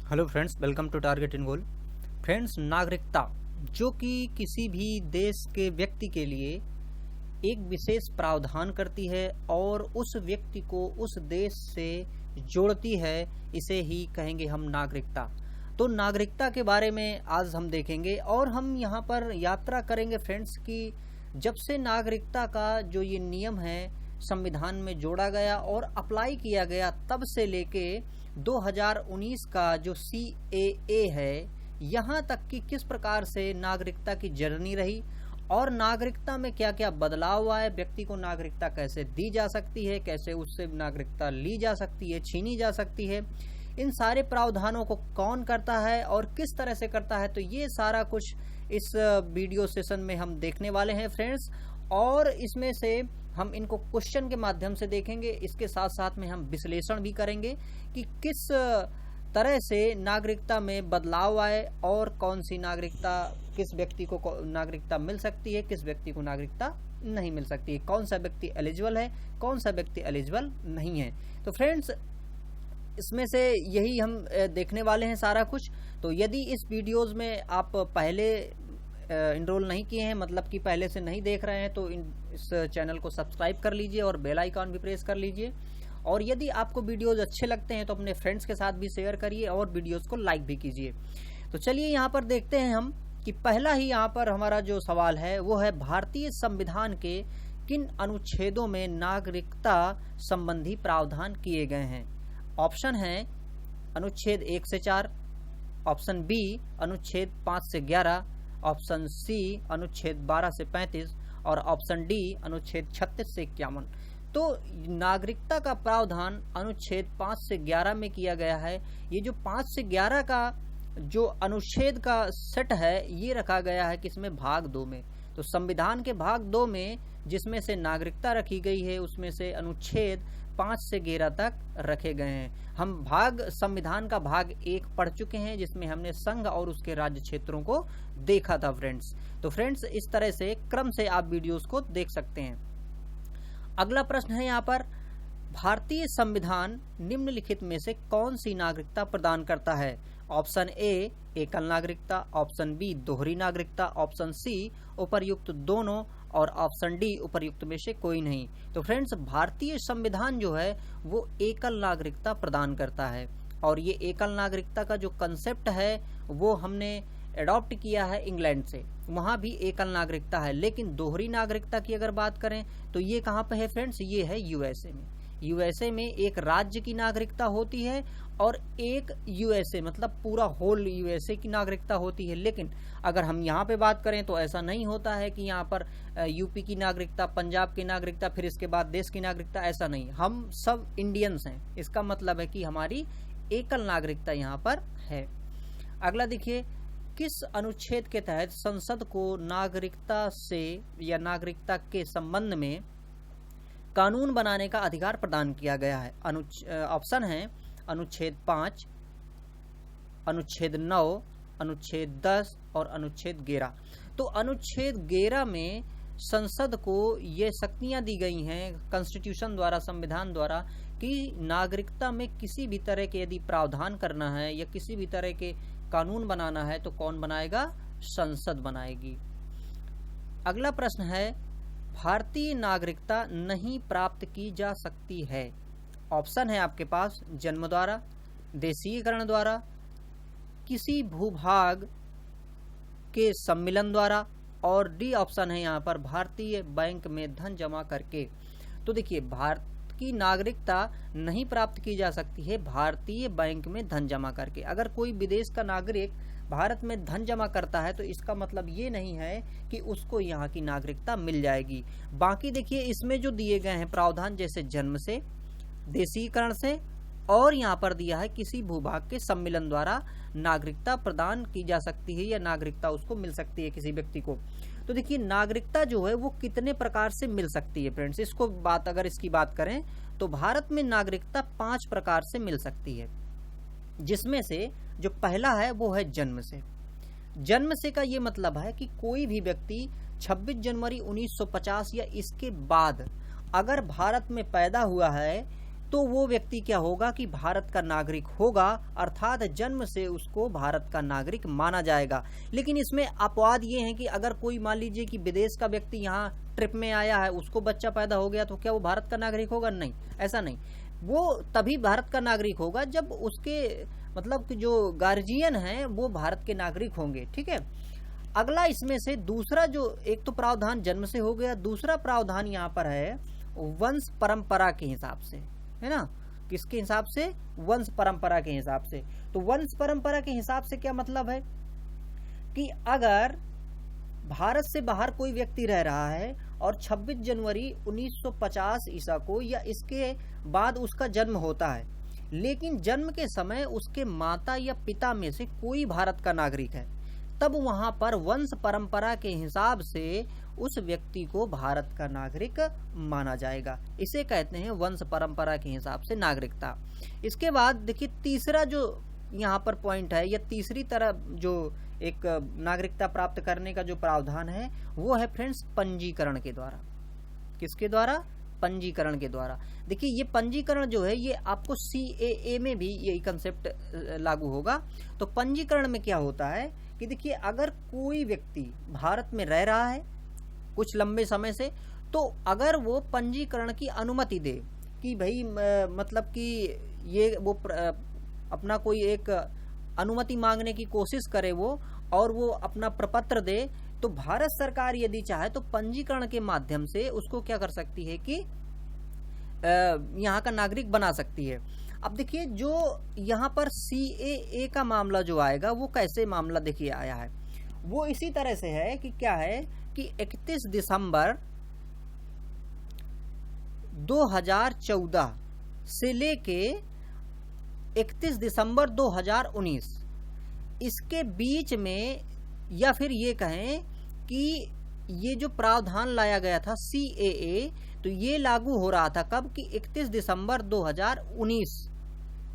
Hello friends, welcome to target in goal. Friends, नागरिकता जो कि किसी भी देश के व्यक्ति के लिए एक विशेष प्रावधान करती है और उस व्यक्ति को उस देश से जोड़ती है, इसे ही कहेंगे हम नागरिकता। तो नागरिकता के बारे में आज हम देखेंगे और हम यहाँ पर यात्रा करेंगे फ्रेंड्स कि जब से नागरिकता का जो ये नियम है संविधान में जोड़ा गया और अप्लाई किया गया, तब से लेके 2019 का जो CAA है, यहाँ तक कि किस प्रकार से नागरिकता की जर्नी रही और नागरिकता में क्या क्या बदलाव आए, व्यक्ति को नागरिकता कैसे दी जा सकती है, कैसे उससे नागरिकता ली जा सकती है, छीनी जा सकती है, इन सारे प्रावधानों को कौन करता है और किस तरह से करता है। तो ये सारा कुछ इस वीडियो सेशन में हम देखने वाले हैं फ्रेंड्स, और इसमें से हम इनको क्वेश्चन के माध्यम से देखेंगे। इसके साथ साथ में हम विश्लेषण भी करेंगे कि किस तरह से नागरिकता में बदलाव आए और कौन सी नागरिकता किस व्यक्ति को नागरिकता मिल सकती है, किस व्यक्ति को नागरिकता नहीं मिल सकती है, कौन सा व्यक्ति एलिजिबल है, कौन सा व्यक्ति एलिजिबल नहीं है। तो फ्रेंड्स, इसमें से यही हम देखने वाले हैं सारा कुछ। तो यदि इस वीडियोस में आप पहले इनरोल नहीं किए हैं, मतलब कि पहले से नहीं देख रहे हैं, तो इस चैनल को सब्सक्राइब कर लीजिए और बेल आइकॉन भी प्रेस कर लीजिए। और यदि आपको वीडियोस अच्छे लगते हैं तो अपने फ्रेंड्स के साथ भी शेयर करिए और वीडियोस को लाइक भी कीजिए। तो चलिए यहाँ पर देखते हैं हम कि पहला ही यहाँ पर हमारा जो सवाल है वो है, भारतीय संविधान के किन अनुच्छेदों में नागरिकता संबंधी प्रावधान किए गए हैं। ऑप्शन है अनुच्छेद 1 से 4, ऑप्शन बी अनुच्छेद 5 से 11, ऑप्शन सी अनुच्छेद 12 से 35 और ऑप्शन डी अनुच्छेद 36 से 51। तो नागरिकता का प्रावधान अनुच्छेद 5 से 11 में किया गया है। ये जो 5 से 11 का जो अनुच्छेद का सेट है, ये रखा गया है किसमें, भाग 2 में। तो संविधान के भाग 2 में जिसमें से नागरिकता रखी गई है, उसमें से अनुच्छेद 5 से 11 तक रखे गए हैं। हम संविधान का भाग 1 पढ़ चुके हैं, जिसमें हमने संघ और उसके राज्य क्षेत्रों को देखा था फ्रेंड्स। तो फ्रेंड्स, इस तरह से क्रम से आप वीडियोस को देख सकते हैं। अगला प्रश्न है यहाँ पर, भारतीय संविधान निम्नलिखित में से कौन सी नागरिकता प्रदान करता है। ऑप्शन ए एकल नागरिकता, ऑप्शन बी दोहरी नागरिकता, ऑप्शन सी उपर्युक्त दोनों और ऑप्शन डी उपर्युक्त में से कोई नहीं। तो फ्रेंड्स, भारतीय संविधान जो है वो एकल नागरिकता प्रदान करता है और ये एकल नागरिकता का जो कंसेप्ट है वो हमने एडॉप्ट किया है इंग्लैंड से, वहां भी एकल नागरिकता है। लेकिन दोहरी नागरिकता की अगर बात करें तो ये कहाँ पे है फ्रेंड्स, ये है USA में। USA में एक राज्य की नागरिकता होती है और एक USA मतलब पूरा होल USA की नागरिकता होती है। लेकिन अगर हम यहाँ पे बात करें तो ऐसा नहीं होता है कि यहाँ पर यूपी की नागरिकता, पंजाब की नागरिकता, फिर इसके बाद देश की नागरिकता, ऐसा नहीं। हम सब इंडियंस हैं, इसका मतलब है कि हमारी एकल नागरिकता यहाँ पर है। अगला देखिए, किस अनुच्छेद के तहत संसद को नागरिकता से या नागरिकता के संबंध में कानून बनाने का अधिकार प्रदान किया गया है। ऑप्शन है अनुच्छेद 5, अनुच्छेद 9, अनुच्छेद 10 और अनुच्छेद 11। तो अनुच्छेद 11 में संसद को ये शक्तियां दी गई हैं कॉन्स्टिट्यूशन द्वारा, संविधान द्वारा, कि नागरिकता में किसी भी तरह के यदि प्रावधान करना है या किसी भी तरह के कानून बनाना है तो कौन बनाएगा, संसद बनाएगी। अगला प्रश्न है, भारतीय नागरिकता नहीं प्राप्त की जा सकती है। ऑप्शन है आपके पास जन्म द्वारा, देशीकरण द्वारा, किसी भूभाग के सम्मिलन द्वारा और डी ऑप्शन है यहाँ पर भारतीय बैंक में धन जमा करके। तो देखिए, भारत की नागरिकता नहीं प्राप्त की जा सकती है भारतीय बैंक में धन जमा करके। अगर कोई विदेश का नागरिक भारत में धन जमा करता है तो इसका मतलब ये नहीं है कि उसको यहाँ की नागरिकता मिल जाएगी। बाकी देखिए, इसमें जो दिए गए हैं प्रावधान, जैसे जन्म से, देशीकरण से और यहाँ पर दिया है किसी भूभाग के सम्मिलन द्वारा नागरिकता प्रदान की जा सकती है या नागरिकता उसको मिल सकती है किसी व्यक्ति को। तो देखिए, नागरिकता जो है वो कितने प्रकार से मिल सकती है फ्रेंड्स, अगर इसकी बात करें तो भारत में नागरिकता 5 प्रकार से मिल सकती है, जिसमें से जो पहला है वो है जन्म से। जन्म से का ये मतलब है कि कोई भी व्यक्ति 26 जनवरी 1950 या इसके बाद अगर भारत में पैदा हुआ है तो वो व्यक्ति क्या होगा कि भारत का नागरिक होगा, अर्थात जन्म से उसको भारत का नागरिक माना जाएगा। लेकिन इसमें अपवाद ये है कि अगर कोई मान लीजिए कि विदेश का व्यक्ति यहाँ ट्रिप में आया है, उसको बच्चा पैदा हो गया, तो क्या वो भारत का नागरिक होगा? नहीं, ऐसा नहीं। वो तभी भारत का नागरिक होगा जब उसके मतलब कि जो गार्जियन हैं वो भारत के नागरिक होंगे। ठीक है। अगला इसमें से दूसरा जो एक तो प्रावधान जन्म से हो गया, दूसरा प्रावधान यहाँ पर है वंश परंपरा के हिसाब से, है ना। किसके हिसाब से? वंश परंपरा के हिसाब से। तो वंश परंपरा के हिसाब से क्या मतलब है कि अगर भारत से बाहर कोई व्यक्ति रह रहा है और 26 जनवरी 1950 ईसा को या इसके बाद उसका जन्म होता है, लेकिन जन्म के समय उसके माता या पिता में से कोई भारत का नागरिक है, तब वहां पर वंश परंपरा के हिसाब से उस व्यक्ति को भारत का नागरिक माना जाएगा। इसे कहते हैं वंश परंपरा के हिसाब से नागरिकता। इसके बाद देखिए तीसरा जो यहाँ पर पॉइंट है, या तीसरी तरह जो एक नागरिकता प्राप्त करने का जो प्रावधान है वो है फ्रेंड्स पंजीकरण के द्वारा। किसके द्वारा? पंजीकरण के द्वारा। देखिए ये पंजीकरण जो है ये आपको CAA में भी यही कंसेप्ट लागू होगा। तो पंजीकरण में क्या होता है कि देखिए अगर कोई व्यक्ति भारत में रह रहा है कुछ लंबे समय से, तो अगर वो पंजीकरण की अनुमति दे कि भाई मतलब कि ये वो अपना कोई एक अनुमति मांगने की कोशिश करे वो, और वो अपना प्रपत्र दे, तो भारत सरकार यदि चाहे तो पंजीकरण के माध्यम से उसको क्या कर सकती है कि यहाँ का नागरिक बना सकती है। अब देखिए जो यहाँ पर CAA का मामला जो आएगा वो कैसे मामला देखिए आया है, वो इसी तरह से है कि क्या है कि 31 दिसंबर 2014 से लेके 31 दिसंबर 2019 इसके बीच में, या फिर ये कहें कि ये जो प्रावधान लाया गया था CAA, तो ये लागू हो रहा था कब कि 31 दिसंबर 2019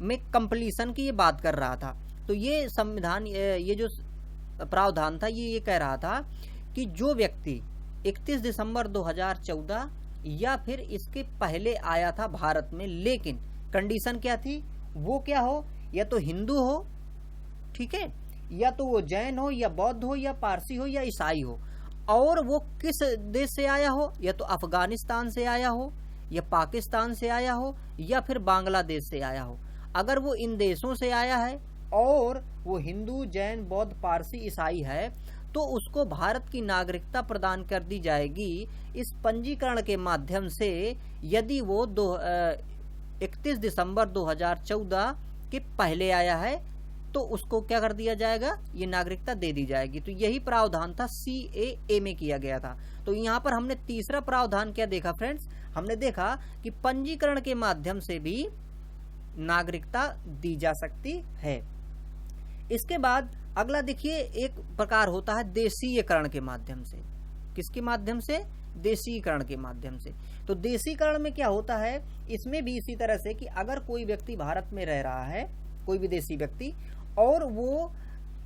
में कंप्लीशन की ये बात कर रहा था। तो ये संविधान, ये जो प्रावधान था ये कह रहा था कि जो व्यक्ति 31 दिसंबर 2014 या फिर इसके पहले आया था भारत में, लेकिन कंडीशन क्या थी, वो क्या हो, या तो हिंदू हो, ठीक है, या तो वो जैन हो या बौद्ध हो या पारसी हो या ईसाई हो, और वो किस देश से आया हो, या तो अफगानिस्तान से आया हो या पाकिस्तान से आया हो या फिर बांग्लादेश से आया हो। अगर वो इन देशों से आया है और वो हिंदू, जैन, बौद्ध, पारसी, ईसाई है, तो उसको भारत की नागरिकता प्रदान कर दी जाएगी इस पंजीकरण के माध्यम से, यदि वो 31 दिसंबर 2014 के पहले आया है तो उसको क्या कर दिया जाएगा, ये नागरिकता दे दी जाएगी। तो यही प्रावधान था CAA में किया गया था। तो यहाँ पर हमने तीसरा प्रावधान क्या देखा फ्रेंड्स, हमने देखा कि पंजीकरण के माध्यम से भी नागरिकता दी जा सकती है। इसके बाद अगला देखिए एक प्रकार होता है देशीयकरण के माध्यम से। किसके माध्यम से? देशीकरण के माध्यम से। तो देशीकरण में क्या होता है, इसमें भी इसी तरह से कि अगर कोई व्यक्ति भारत में रह रहा है, कोई विदेशी व्यक्ति, और वो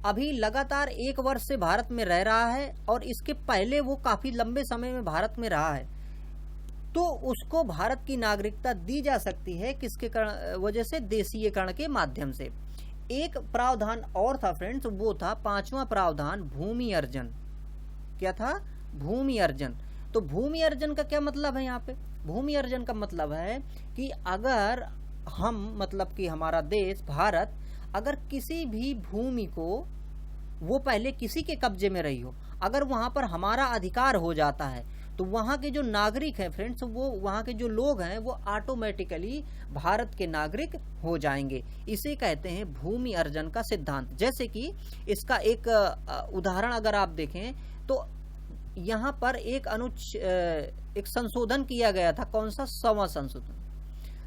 अभी लगातार 1 वर्ष से भारत में रह रहा है और इसके पहले वो काफी लंबे समय में भारत में रहा है, तो उसको भारत की नागरिकता दी जा सकती है किसके वजह से? देशीयकरण के माध्यम से। एक प्रावधान और था फ्रेंड्स, वो था 5वां प्रावधान भूमि अर्जन। क्या था? भूमि अर्जन। तो भूमि अर्जन का क्या मतलब है यहाँ पे? भूमि अर्जन का मतलब है कि अगर हम मतलब कि हमारा देश भारत अगर किसी भी भूमि को, वो पहले किसी के कब्जे में रही हो, अगर वहां पर हमारा अधिकार हो जाता है, तो वहां के जो नागरिक हैं फ्रेंड्स, वो वहां के जो लोग हैं वो ऑटोमेटिकली भारत के नागरिक हो जाएंगे। इसे कहते हैं भूमि अर्जन का सिद्धांत। जैसे कि इसका एक उदाहरण अगर आप देखें तो यहाँ पर एक संशोधन किया गया था। कौन सा? 6वां संशोधन।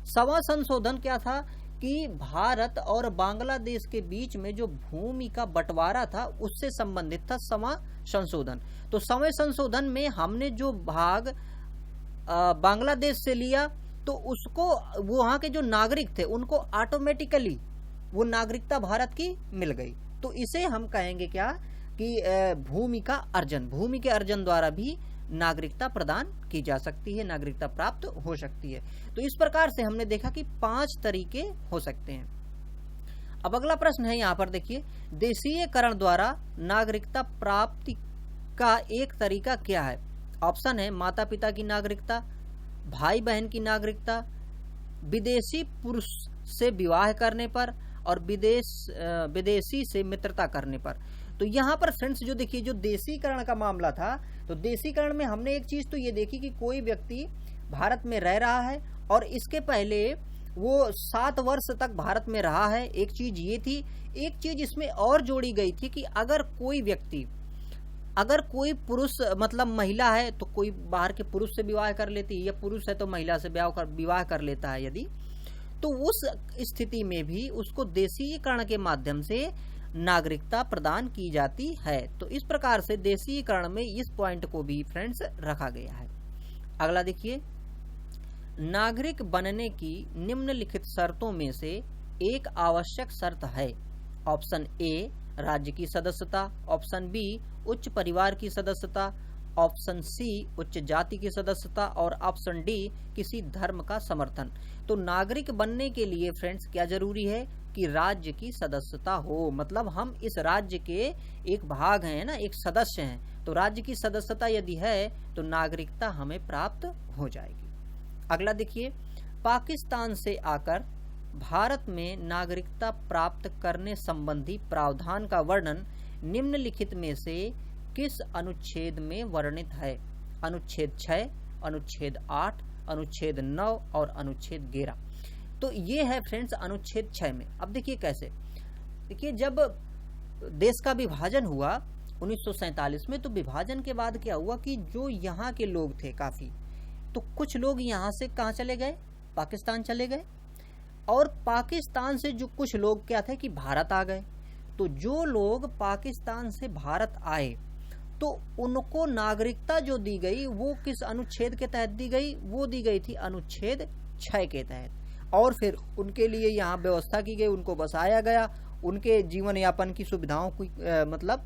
6वां संशोधन क्या था कि भारत और बांग्लादेश के बीच में जो भूमि का बंटवारा था उससे संबंधित था 6वां संशोधन। तो 6वें संशोधन में हमने जो भाग बांग्लादेश से लिया, तो उसको वहां के जो नागरिक थे उनको ऑटोमेटिकली वो नागरिकता भारत की मिल गई। तो इसे हम कहेंगे क्या कि भूमि का अर्जन। भूमि के अर्जन द्वारा भी नागरिकता प्रदान की जा सकती है, नागरिकता प्राप्त हो सकती है। तो इस प्रकार से हमने देखा कि 5 तरीके हो सकते हैं। अब अगला प्रश्न है यहाँ पर देखिए, देशीयकरण द्वारा नागरिकता प्राप्ति का एक तरीका क्या है? ऑप्शन है माता पिता की नागरिकता, भाई बहन की नागरिकता, विदेशी पुरुष से विवाह करने पर और विदेशी से मित्रता करने पर। तो यहाँ पर फ्रेंड्स जो देखिए, जो देशीकरण का मामला था, तो देशीकरण में हमने एक चीज तो ये देखी कि कोई व्यक्ति भारत में रह रहा है और इसके पहले वो 7 वर्ष तक भारत में रहा है, एक चीज ये थी। एक चीज इसमें और जोड़ी गई थी कि अगर कोई व्यक्ति, अगर कोई पुरुष मतलब महिला है तो कोई बाहर के पुरुष से विवाह कर लेती है, या पुरुष है तो महिला से विवाह कर लेता है यदि, तो उस स्थिति में भी उसको देशीयकरण के माध्यम से नागरिकता प्रदान की जाती है। तो इस प्रकार से देशीयकरण में इस पॉइंट को भी फ्रेंड्स रखा गया है। अगला देखिए, नागरिक बनने की निम्नलिखित शर्तों में से एक आवश्यक शर्त है। ऑप्शन ए राज्य की सदस्यता, ऑप्शन बी उच्च परिवार की सदस्यता, ऑप्शन सी उच्च जाति की सदस्यता और ऑप्शन डी किसी धर्म का समर्थन। तो नागरिक बनने के लिए फ्रेंड्स क्या जरूरी है कि राज्य की सदस्यता हो, मतलब हम इस राज्य के एक भाग हैं ना, एक सदस्य हैं। तो राज्य की सदस्यता यदि है तो नागरिकता हमें प्राप्त हो जाएगी। अगला देखिए, पाकिस्तान से आकर भारत में नागरिकता प्राप्त करने संबंधी प्रावधान का वर्णन निम्नलिखित में से किस अनुच्छेद में वर्णित है? अनुच्छेद 6, अनुच्छेद 8, अनुच्छेद 9 और अनुच्छेद 11। तो ये है फ्रेंड्स अनुच्छेद 6 में। अब देखिए कैसे, देखिए जब देश का विभाजन हुआ 1947 में, तो विभाजन के बाद क्या हुआ कि जो यहाँ के लोग थे काफी, तो कुछ लोग यहाँ से कहाँ चले गए? पाकिस्तान चले गए। और पाकिस्तान से जो कुछ लोग क्या थे कि भारत आ गए। तो जो लोग पाकिस्तान से भारत आए तो उनको नागरिकता जो दी गई वो किस अनुच्छेद के तहत दी गई? वो दी गई थी अनुच्छेद 6 के तहत। और फिर उनके लिए यहाँ व्यवस्था की गई, उनको बसाया गया, उनके जीवन यापन की सुविधाओं की मतलब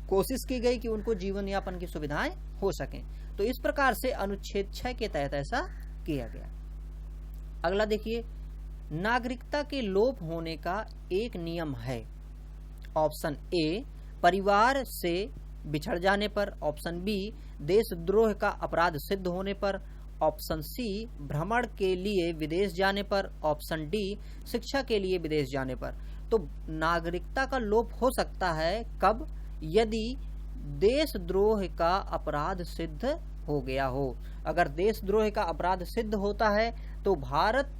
कोशिश की गई कि उनको जीवन यापन की सुविधाएं हो सकें। तो इस प्रकार से अनुच्छेद 6 के तहत ऐसा किया गया। अगला देखिए, नागरिकता के लोप होने का एक नियम है। ऑप्शन ए परिवार से बिछड़ जाने पर, ऑप्शन बी देशद्रोह का अपराध सिद्ध होने पर, ऑप्शन सी भ्रमण के लिए विदेश जाने पर, ऑप्शन डी शिक्षा के लिए विदेश जाने पर। तो नागरिकता का लोप हो सकता है कब? यदि देशद्रोह का अपराध सिद्ध हो गया हो। अगर देशद्रोह का अपराध सिद्ध होता है तो भारत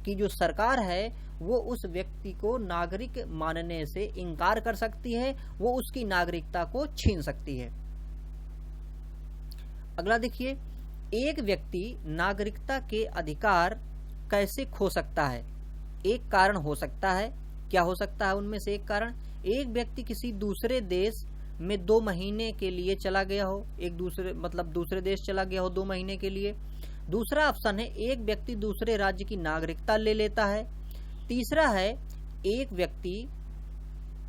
की जो सरकार है वो उस व्यक्ति को नागरिक मानने से इनकार कर सकती है, वो उसकी नागरिकता को छीन सकती है। अगला देखिए, एक व्यक्ति नागरिकता के अधिकार कैसे खो सकता है? एक कारण हो सकता है। क्या हो सकता है उनमें से एक कारण? एक व्यक्ति किसी दूसरे देश में 2 महीने के लिए चला गया हो, दूसरे देश चला गया हो 2 महीने के लिए। दूसरा ऑप्शन है एक व्यक्ति दूसरे राज्य की नागरिकता ले लेता है। तीसरा है एक व्यक्ति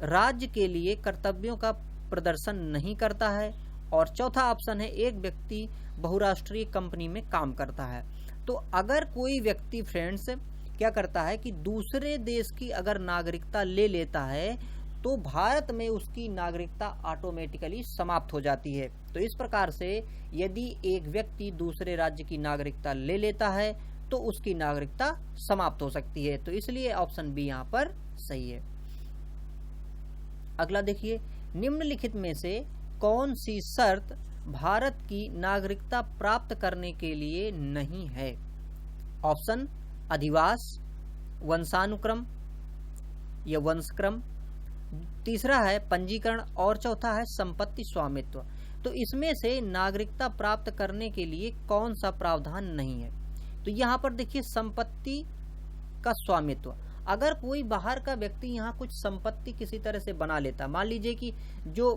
राज्य के लिए कर्तव्यों का प्रदर्शन नहीं करता है। और चौथा ऑप्शन है एक व्यक्ति बहुराष्ट्रीय कंपनी में काम करता है। तो अगर कोई व्यक्ति फ्रेंड्स क्या करता है कि दूसरे देश की अगर नागरिकता ले लेता है तो भारत में उसकी नागरिकता ऑटोमेटिकली समाप्त हो जाती है। तो इस प्रकार से यदि एक व्यक्ति दूसरे राज्य की नागरिकता ले लेता है तो उसकी नागरिकता समाप्त हो सकती है। तो इसलिए ऑप्शन बी यहाँ पर सही है। अगला देखिए, निम्नलिखित में से कौन सी शर्त भारत की नागरिकता प्राप्त करने के लिए नहीं है? ऑप्शन अधिवास, वंशानुक्रम या वंशक्रम, तीसरा है पंजीकरण और चौथा है संपत्ति स्वामित्व। तो इसमें से नागरिकता प्राप्त करने के लिए कौन सा प्रावधान नहीं है? तो यहाँ पर देखिए संपत्ति का स्वामित्व। अगर कोई बाहर का व्यक्ति यहाँ कुछ संपत्ति किसी तरह से बना लेता, मान लीजिए कि जो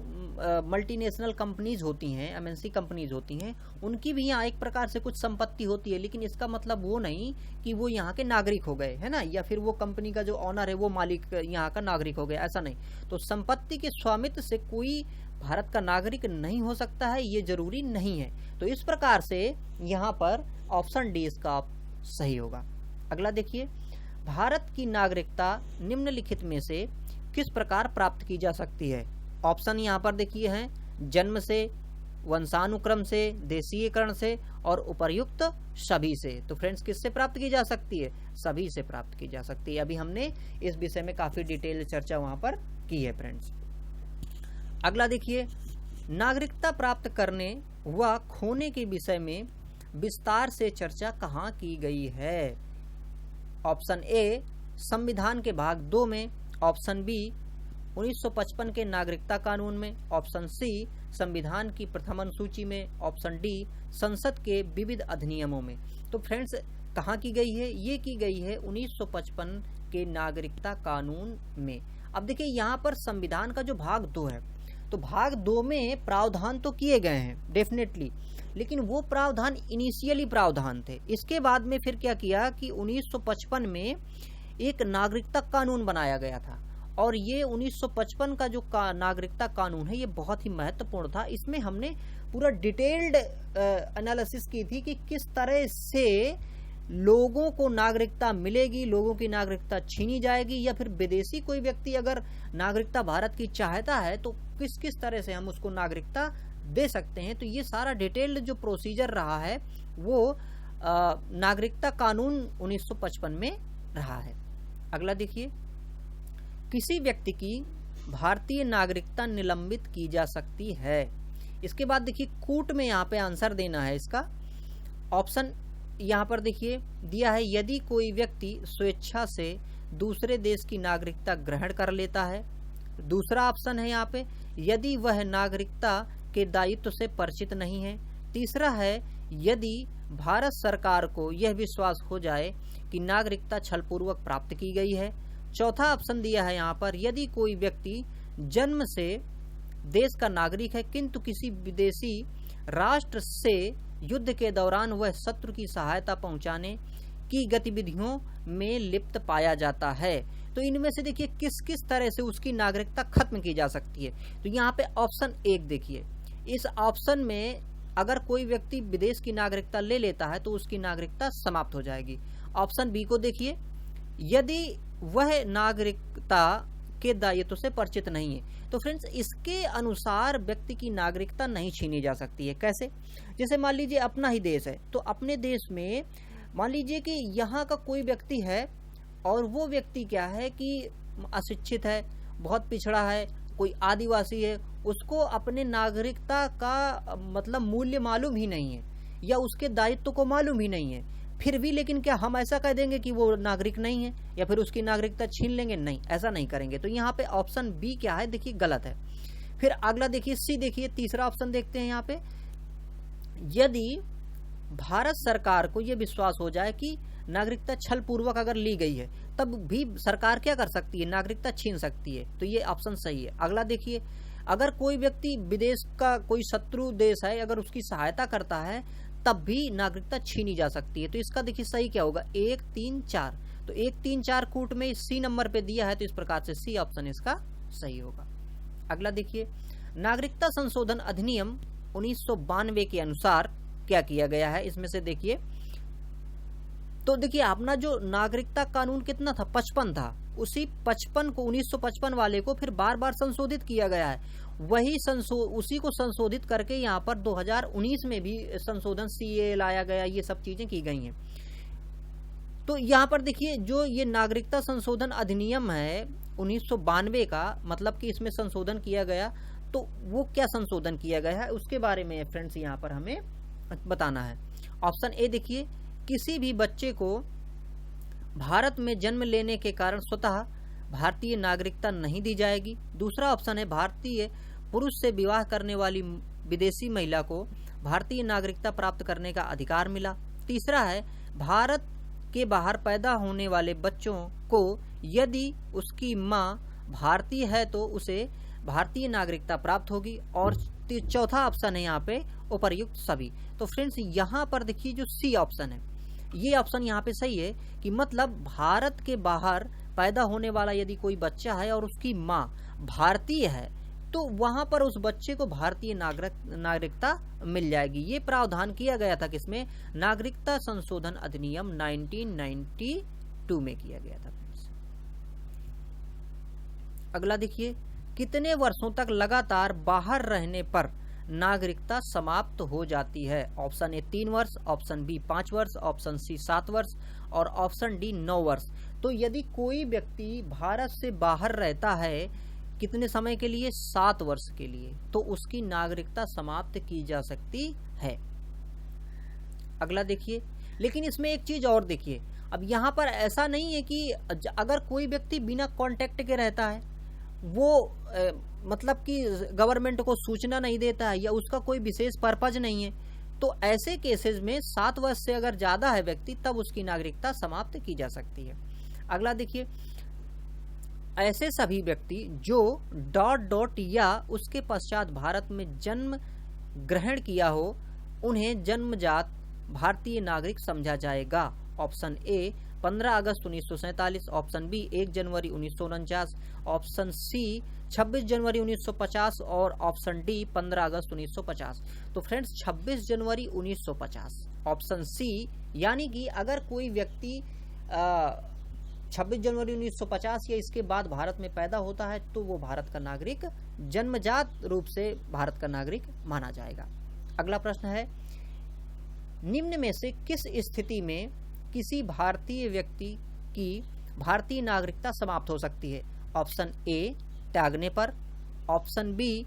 मल्टीनेशनल कंपनीज होती हैं, एमएनसी कंपनीज होती हैं, उनकी भी यहाँ एक प्रकार से कुछ संपत्ति होती है, लेकिन इसका मतलब वो नहीं कि वो यहाँ के नागरिक हो गए, है ना, या फिर वो कंपनी का जो ऑनर है वो मालिक यहाँ का नागरिक हो गया, ऐसा नहीं। तो संपत्ति के स्वामित्व से कोई भारत का नागरिक नहीं हो सकता है, ये जरूरी नहीं है। तो इस प्रकार से यहाँ पर ऑप्शन डी इसका सही होगा। अगला देखिए, भारत की नागरिकता निम्नलिखित में से किस प्रकार प्राप्त की जा सकती है। ऑप्शन यहाँ पर देखिए हैं, जन्म से, वंशानुक्रम से, देशीयकरण से और उपर्युक्त सभी से। तो फ्रेंड्स किससे प्राप्त की जा सकती है? सभी से प्राप्त की जा सकती है। अभी हमने इस विषय में काफी डिटेल चर्चा वहां पर की है फ्रेंड्स। अगला देखिए, नागरिकता प्राप्त करने व खोने के विषय में विस्तार से चर्चा कहाँ की गई है? ऑप्शन ए संविधान के भाग 2 में, ऑप्शन बी 1955 के नागरिकता कानून में, ऑप्शन सी संविधान की प्रथम अनुसूची में, ऑप्शन डी संसद के विविध अधिनियमों में। तो फ्रेंड्स कहाँ की गई है? ये की गई है 1955 के नागरिकता कानून में। अब देखिए यहाँ पर संविधान का जो भाग 2 है, तो भाग 2 में प्रावधान तो किए गए हैं डेफिनेटली, लेकिन वो प्रावधान इनिशियली प्रावधान थे। इसके बाद में फिर क्या किया कि 1955 में एक नागरिकता कानून बनाया गया था, और ये 1955 का जो नागरिकता कानून है ये बहुत ही महत्वपूर्ण था। इसमें हमने पूरा डिटेल्ड एनालिसिस की थी कि किस तरह से लोगों को नागरिकता मिलेगी, लोगों की नागरिकता छीनी जाएगी, या फिर विदेशी कोई व्यक्ति अगर नागरिकता भारत की चाहता है तो किस किस तरह से हम उसको नागरिकता दे सकते हैं। तो ये सारा डिटेल्ड जो प्रोसीजर रहा है वो नागरिकता कानून 1955 में रहा है। अगला देखिए, किसी व्यक्ति की भारतीय नागरिकता निलंबित की जा सकती है। इसके बाद देखिए कूट में यहाँ पे आंसर देना है इसका। ऑप्शन यहाँ पर देखिए दिया है, यदि कोई व्यक्ति स्वेच्छा से दूसरे देश की नागरिकता ग्रहण कर लेता है। दूसरा ऑप्शन है यहाँ पे, यदि वह नागरिकता के दायित्व से परिचित नहीं है। तीसरा है, यदि भारत सरकार को यह विश्वास हो जाए कि नागरिकता छलपूर्वक प्राप्त की गई है। चौथा ऑप्शन दिया है यहाँ पर, यदि कोई व्यक्ति जन्म से देश का नागरिक है किंतु किसी विदेशी राष्ट्र से युद्ध के दौरान वह शत्रु की सहायता पहुंचाने की गतिविधियों में लिप्त पाया जाता है। तो इनमें से देखिए किस किस तरह से उसकी नागरिकता खत्म की जा सकती है। तो यहाँ पे ऑप्शन 1 देखिए, इस ऑप्शन में अगर कोई व्यक्ति विदेश की नागरिकता ले लेता है तो उसकी नागरिकता समाप्त हो जाएगी। ऑप्शन बी को देखिए, यदि वह नागरिकता के दायित्व से परिचित नहीं है। तो फ्रेंड्स इसके अनुसार व्यक्ति की नागरिकता नहीं छीनी जा सकती है। कैसे? जैसे मान लीजिए अपना ही देश है, तो अपने देश में मान लीजिए कि यहाँ का कोई व्यक्ति है और वो व्यक्ति क्या है कि अशिक्षित है, बहुत पिछड़ा है, कोई आदिवासी है, उसको अपने नागरिकता का मतलब मूल्य मालूम ही नहीं है या उसके दायित्व को मालूम ही नहीं है। फिर भी लेकिन क्या हम ऐसा कह देंगे कि वो नागरिक नहीं है या फिर उसकी नागरिकता छीन लेंगे? नहीं, ऐसा नहीं करेंगे। तो यहाँ पे ऑप्शन बी क्या है देखिए गलत है। फिर अगला देखिए सी, देखिए तीसरा ऑप्शन देखते हैं यहाँ पे, यदि भारत सरकार को यह विश्वास हो जाए कि नागरिकता छल पूर्वक अगर ली गई है तब भी सरकार क्या कर सकती है? नागरिकता छीन सकती है। तो ये ऑप्शन सही है। अगला देखिए, अगर कोई व्यक्ति विदेश का कोई शत्रु देश है अगर उसकी सहायता करता है तब भी नागरिकता छीनी जा सकती है। तो इसका देखिए सही क्या होगा? 1, 3, 4। तो 1, 3, 4 कूट में सी नंबर पे दिया है, तो इस प्रकार से सी ऑप्शन इसका सही होगा। अगला देखिए, नागरिकता संशोधन अधिनियम 1992 के अनुसार क्या किया गया है? इसमें से देखिए, तो देखिए अपना जो नागरिकता कानून कितना था? 55 था। उसी 55 को 1955 वाले को फिर बार बार संशोधित किया गया है। वही उसी को संशोधित करके यहाँ पर 2019 में भी संशोधन सीए लाया गया, ये सब चीजें की गई हैं। तो यहाँ पर देखिए जो ये नागरिकता संशोधन अधिनियम है 1992 का, मतलब कि इसमें संशोधन किया गया, तो वो क्या संशोधन किया गया है उसके बारे में फ्रेंड्स यहाँ पर हमें बताना है। ऑप्शन ए देखिए, किसी भी बच्चे को भारत में जन्म लेने के कारण स्वतः भारतीय नागरिकता नहीं दी जाएगी। दूसरा ऑप्शन है, भारतीय पुरुष से विवाह करने वाली विदेशी महिला को भारतीय नागरिकता प्राप्त करने का अधिकार मिला। तीसरा है, भारत के बाहर पैदा होने वाले बच्चों को यदि उसकी मां भारतीय है तो उसे भारतीय नागरिकता प्राप्त होगी। और चौथा ऑप्शन है यहाँ पे उपर्युक्त सभी। तो फ्रेंड्स यहाँ पर देखिए जो सी ऑप्शन है, ये ऑप्शन यहाँ पे सही है कि मतलब भारत के बाहर पैदा होने वाला यदि कोई बच्चा है और उसकी माँ भारतीय है तो वहां पर उस बच्चे को भारतीय नागरिकता मिल जाएगी। ये प्रावधान किया गया था किसमें? नागरिकता संशोधन अधिनियम 1992 में किया गया था। अगला देखिए, कितने वर्षों तक लगातार बाहर रहने पर नागरिकता समाप्त हो जाती है? ऑप्शन ए 3 वर्ष, ऑप्शन बी 5 वर्ष, ऑप्शन सी 7 वर्ष और ऑप्शन डी 9 वर्ष। तो यदि कोई व्यक्ति भारत से बाहर रहता है कितने समय के लिए? 7 वर्ष के लिए, तो उसकी नागरिकता समाप्त की जा सकती है। अगला देखिए, लेकिन इसमें एक चीज और देखिए, अब यहाँ पर ऐसा नहीं है कि अगर कोई व्यक्ति बिना कांटेक्ट के रहता है, वो मतलब कि गवर्नमेंट को सूचना नहीं देता है या उसका कोई विशेष पर्पज नहीं है, तो ऐसे केसेस में 7 वर्ष से अगर ज्यादा है व्यक्ति, तब उसकी नागरिकता समाप्त की जा सकती है। अगला देखिए, ऐसे सभी व्यक्ति जो ... या उसके पश्चात भारत में जन्म ग्रहण किया हो, उन्हें जन्मजात भारतीय नागरिक समझा जाएगा। ऑप्शन ए 15 अगस्त 1947, ऑप्शन बी 1 जनवरी 1949, ऑप्शन सी 26 जनवरी 1950 और ऑप्शन डी 15 अगस्त 1950। तो फ्रेंड्स 26 जनवरी 1950 ऑप्शन सी, यानी कि अगर कोई व्यक्ति 26 जनवरी 1950 या इसके बाद भारत में पैदा होता है तो वो भारत का नागरिक, जन्मजात रूप से भारत का नागरिक माना जाएगा। अगला प्रश्न है, निम्न में से किस स्थिति में किसी भारतीय व्यक्ति की भारतीय नागरिकता समाप्त हो सकती है? ऑप्शन ए त्यागने पर, ऑप्शन बी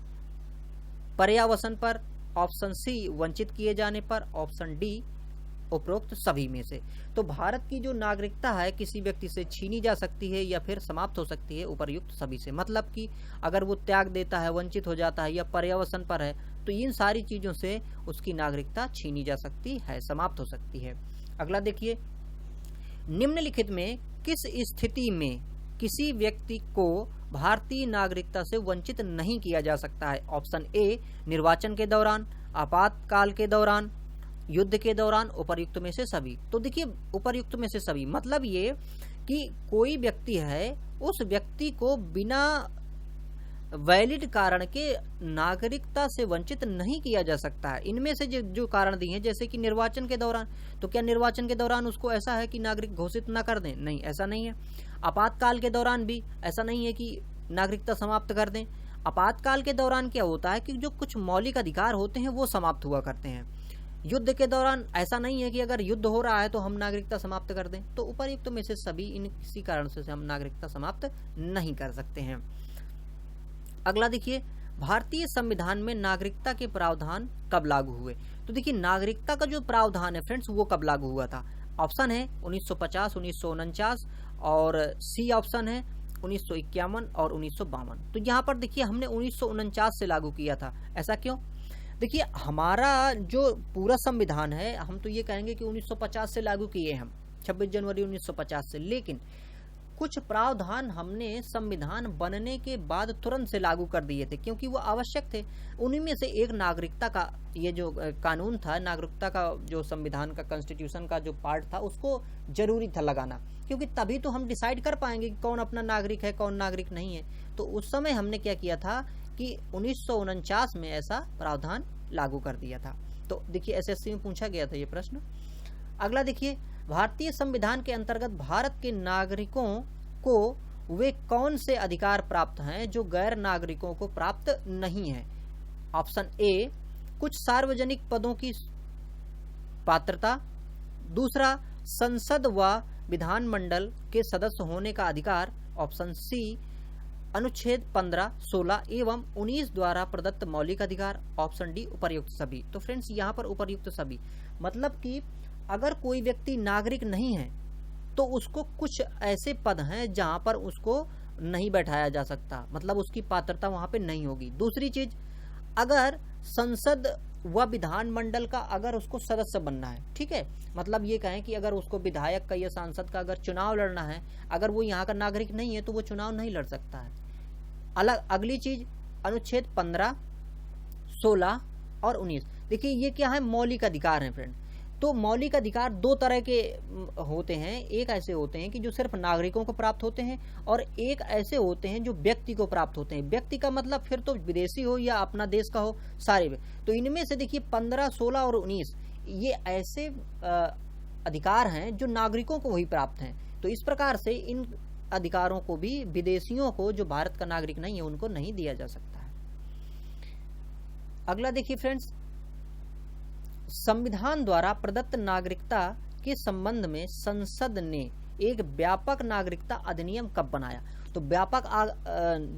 पर्यावसन पर, ऑप्शन सी वंचित किए जाने पर, ऑप्शन डी उपरोक्त सभी में से। तो भारत की जो नागरिकता है किसी व्यक्ति से छीनी जा सकती है या फिर समाप्त हो सकती है उपर्युक्त सभी से। मतलब कि अगर वो त्याग देता है, वंचित हो जाता है या पर्यावसन पर है, तो इन सारी चीजों से उसकी नागरिकता छीनी जा सकती है, समाप्त हो सकती है। अगला देखिए, निम्नलिखित में किस स्थिति में किसी व्यक्ति को भारतीय नागरिकता से वंचित नहीं किया जा सकता है? ऑप्शन ए निर्वाचन के दौरान, आपातकाल के दौरान, युद्ध के दौरान, उपर्युक्त में से सभी। तो देखिए, उपर्युक्त में से सभी मतलब ये कि कोई व्यक्ति है, उस व्यक्ति को बिना वैलिड कारण के नागरिकता से वंचित नहीं किया जा सकता है। इनमें से जो कारण दिए हैं, जैसे कि निर्वाचन के दौरान, तो क्या निर्वाचन के दौरान उसको ऐसा है कि नागरिक घोषित ना कर दें? नहीं, ऐसा नहीं है। आपातकाल के दौरान भी ऐसा नहीं है कि नागरिकता समाप्त कर दें। आपातकाल के दौरान क्या होता है कि जो कुछ मौलिक अधिकार होते हैं वो समाप्त हुआ करते हैं। युद्ध के दौरान ऐसा नहीं है कि अगर युद्ध हो रहा है तो हम नागरिकता समाप्त कर दें। तो उपर्युक्त में से सभी, इन किसी कारण से हम नागरिकता समाप्त नहीं कर सकते हैं। अगला देखिए, भारतीय संविधान में नागरिकता के प्रावधान कब लागू हुए? तो देखिए, नागरिकता का जो प्रावधान है फ्रेंड्स वो कब लागू हुआ था? ऑप्शन है 1950, 1949 और सी ऑप्शन है 1951 और 1952। तो यहाँ पर देखिए हमने 1949 से लागू किया था। ऐसा क्यों? देखिए, हमारा जो पूरा संविधान है, हम तो ये कहेंगे कि 1950 से लागू किए हम, 26 जनवरी 1950 से, लेकिन कुछ प्रावधान हमने संविधान बनने के बाद तुरंत से लागू कर दिए थे क्योंकि वो आवश्यक थे। उन्हीं में से एक नागरिकता का ये जो कानून था, नागरिकता का जो संविधान का कॉन्स्टिट्यूशन का जो पार्ट था, उसको जरूरी था लगाना, क्योंकि तभी तो हम डिसाइड कर पाएंगे कि कौन अपना नागरिक है, कौन नागरिक नहीं है। तो उस समय हमने क्या किया था कि 1949 में ऐसा प्रावधान लागू कर दिया था। तो देखिए, एसएससी में पूछा गया था ये प्रश्न। अगला देखिए, भारतीय संविधान के अंतर्गत भारत के नागरिकों को वे कौन से अधिकार प्राप्त हैं जो गैर नागरिकों को प्राप्त नहीं है? ऑप्शन ए कुछ सार्वजनिक पदों की पात्रता, दूसरा संसद व विधानमंडल के सदस्य होने का अधिकार, ऑप्शन सी अनुच्छेद 15, 16 एवं 19 द्वारा प्रदत्त मौलिक अधिकार, ऑप्शन डी उपर्युक्त सभी। तो फ्रेंड्स, यहाँ पर उपर्युक्त सभी मतलब कि अगर कोई व्यक्ति नागरिक नहीं है तो उसको कुछ ऐसे पद हैं जहां पर उसको नहीं बैठाया जा सकता, मतलब उसकी पात्रता वहां पे नहीं होगी। दूसरी चीज, अगर संसद व विधानमंडल का अगर उसको सदस्य बनना है, ठीक है, मतलब ये कहें कि अगर उसको विधायक का या सांसद का अगर चुनाव लड़ना है, अगर वो यहाँ का नागरिक नहीं है तो वो चुनाव नहीं लड़ सकता है। अगली चीज, अनुच्छेद 15, 16 और 19। देखिए, ये क्या है? मौलिक अधिकार है फ्रेंड। तो मौलिक अधिकार दो तरह के होते हैं। एक ऐसे होते हैं कि जो सिर्फ नागरिकों को प्राप्त होते हैं, और एक ऐसे होते हैं जो व्यक्ति को प्राप्त होते हैं। व्यक्ति का मतलब फिर तो विदेशी हो या अपना देश का हो, सारे में। तो इनमें से देखिए 15, 16 और 19 ये ऐसे अधिकार हैं जो नागरिकों को वही प्राप्त हैं। तो इस प्रकार से इन अधिकारों को भी विदेशियों को, जो भारत का नागरिक नहीं है, उनको नहीं दिया जा सकता है। अगला देखिए फ्रेंड्स, संविधान द्वारा प्रदत्त नागरिकता के संबंध में संसद ने एक व्यापक नागरिकता अधिनियम कब बनाया? तो व्यापक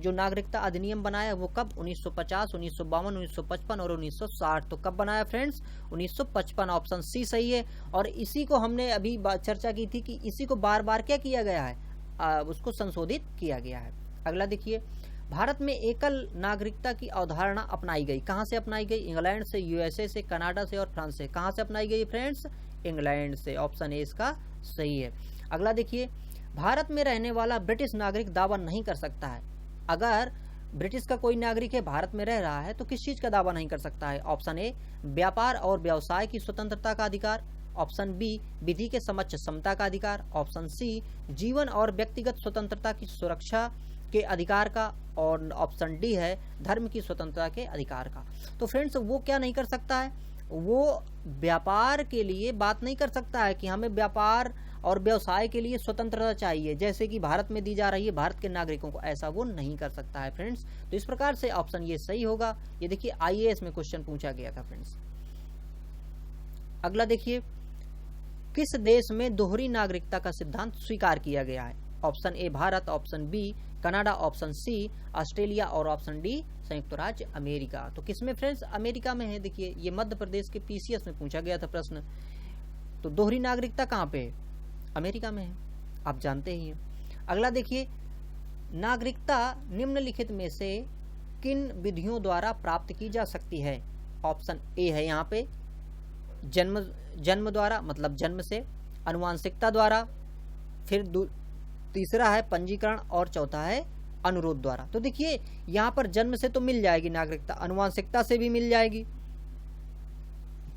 जो नागरिकता अधिनियम बनाया वो कब? 1950, 1952, 1955 और 1960। तो कब बनाया फ्रेंड्स? 1955, ऑप्शन सी सही है। और इसी को हमने अभी चर्चा की थी कि इसी को बार बार क्या किया गया है, उसको संशोधित किया गया है। अगला देखिए, भारत में एकल नागरिकता की अवधारणा अपनाई गई। कहाँ से अपनाई गई? इंग्लैंड से, यूएसए से, कनाडा से और फ्रांस से। कहाँ से अपनाई गई फ्रेंड्स? इंग्लैंड से। ऑप्शन ए इसका सही है। अगला देखिए, भारत में रहने वाला ब्रिटिश नागरिक दावा नहीं कर सकता है। अगर ब्रिटिश का कोई नागरिक है, भारत में रह रहा है, तो किस चीज का दावा नहीं कर सकता है? ऑप्शन ए, व्यापार और व्यवसाय की स्वतंत्रता का अधिकार। ऑप्शन बी, विधि के समक्ष समता का अधिकार। ऑप्शन सी, जीवन और व्यक्तिगत स्वतंत्रता की सुरक्षा के अधिकार का। और ऑप्शन डी है, धर्म की स्वतंत्रता के अधिकार का। तो फ्रेंड्स, वो क्या नहीं कर सकता है? वो व्यापार के लिए बात नहीं कर सकता है कि हमें व्यापार और व्यवसाय के लिए स्वतंत्रता चाहिए, जैसे कि भारत में दी जा रही है भारत के नागरिकों को। ऐसा वो नहीं कर सकता है फ्रेंड्स। तो इस प्रकार से ऑप्शन ये सही होगा। ये देखिए आईएएस में क्वेश्चन पूछा गया था फ्रेंड्स। अगला देखिए, किस देश में दोहरी नागरिकता का सिद्धांत स्वीकार किया गया है? Option A Bharat, option B Canada, option C Australia और ऑप्शन डी संयुक्त राज्य अमेरिका। तो किसमें फ्रेंड्स? अमेरिका में है। देखिए ये मध्य प्रदेश के पीसीएस में पूछा गया था प्रश्न। तो दोहरी नागरिकता कहाँ पे है? अमेरिका में है, आप जानते ही हैं। अगला देखिए, नागरिकता निम्नलिखित में से किन विधियों द्वारा प्राप्त की जा सकती है? ऑप्शन ए है यहाँ पे जन्म द्वारा, मतलब जन्म से, अनुवांशिकता द्वारा, फिर तीसरा है पंजीकरण और चौथा है अनुरोध द्वारा। तो देखिए यहाँ पर जन्म से तो मिल जाएगी नागरिकता, अनुवांशिकता से भी मिल जाएगी,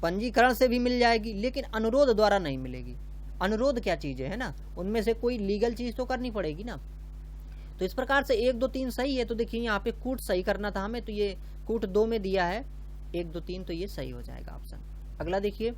पंजीकरण से भी मिल जाएगी, लेकिन अनुरोध द्वारा नहीं मिलेगी। अनुरोध क्या चीज है ना, उनमें से कोई लीगल चीज तो करनी पड़ेगी ना। तो इस प्रकार से 1, 2, 3 सही है। तो देखिए यहाँ पे कूट सही करना था हमें, तो ये कूट 2 में दिया है 1, 2, 3, तो ये सही हो जाएगा ऑप्शन। अगला देखिए,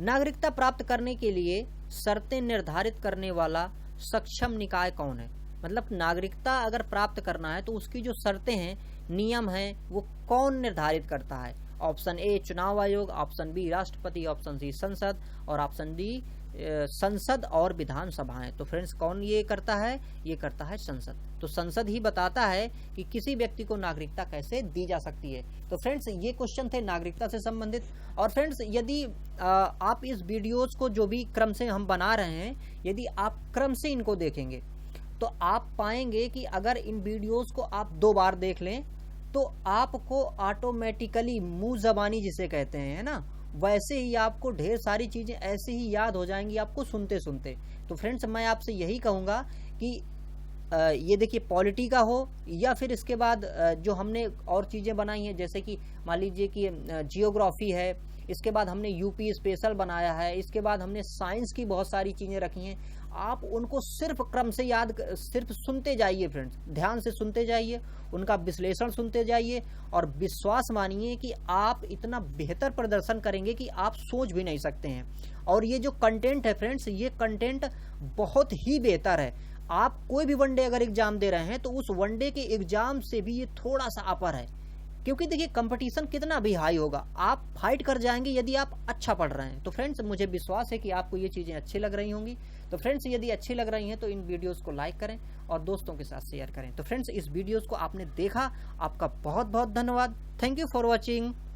नागरिकता प्राप्त करने के लिए शर्तें निर्धारित करने वाला सक्षम निकाय कौन है? मतलब नागरिकता अगर प्राप्त करना है तो उसकी जो शर्तें हैं, नियम हैं, वो कौन निर्धारित करता है? ऑप्शन ए चुनाव आयोग, ऑप्शन बी राष्ट्रपति, ऑप्शन सी संसद और ऑप्शन डी संसद और विधानसभाएं। तो फ्रेंड्स कौन ये करता है? ये करता है संसद। तो संसद ही बताता है कि किसी व्यक्ति को नागरिकता कैसे दी जा सकती है। तो फ्रेंड्स ये क्वेश्चन थे नागरिकता से संबंधित। और फ्रेंड्स यदि आप इस वीडियोस को जो भी क्रम से हम बना रहे हैं, यदि आप क्रम से इनको देखेंगे तो आप पाएंगे कि अगर इन वीडियोस को आप 2 बार देख लें तो आपको ऑटोमेटिकली मुंह जबानी जिसे कहते हैं ना, वैसे ही आपको ढेर सारी चीजें ऐसे ही याद हो जाएंगी आपको सुनते सुनते। तो फ्रेंड्स मैं आपसे यही कहूंगा कि ये देखिए पॉलिटी का हो या फिर इसके बाद जो हमने और चीजें बनाई हैं, जैसे कि मान लीजिए कि जियोग्राफी है, इसके बाद हमने यूपी स्पेशल बनाया है, इसके बाद हमने साइंस की बहुत सारी चीजें रखी हैं। आप उनको सिर्फ क्रम से सिर्फ सुनते जाइए फ्रेंड्स, ध्यान से सुनते जाइए, उनका विश्लेषण सुनते जाइए और विश्वास मानिए कि आप इतना बेहतर प्रदर्शन करेंगे कि आप सोच भी नहीं सकते हैं। और ये जो कंटेंट है फ्रेंड्स, ये कंटेंट बहुत ही बेहतर है। आप कोई भी वनडे अगर एग्जाम दे रहे हैं तो उस वनडे के एग्जाम से भी ये थोड़ा सा अपर है, क्योंकि देखिए कंपटीशन कितना भी हाई होगा, आप फाइट कर जाएंगे यदि आप अच्छा पढ़ रहे हैं। तो फ्रेंड्स मुझे विश्वास है कि आपको ये चीजें अच्छी लग रही होंगी। तो फ्रेंड्स यदि अच्छी लग रही हैं तो इन वीडियोस को लाइक करें और दोस्तों के साथ शेयर करें। तो फ्रेंड्स इस वीडियोस को आपने देखा, आपका बहुत बहुत धन्यवाद। Thank you for watching.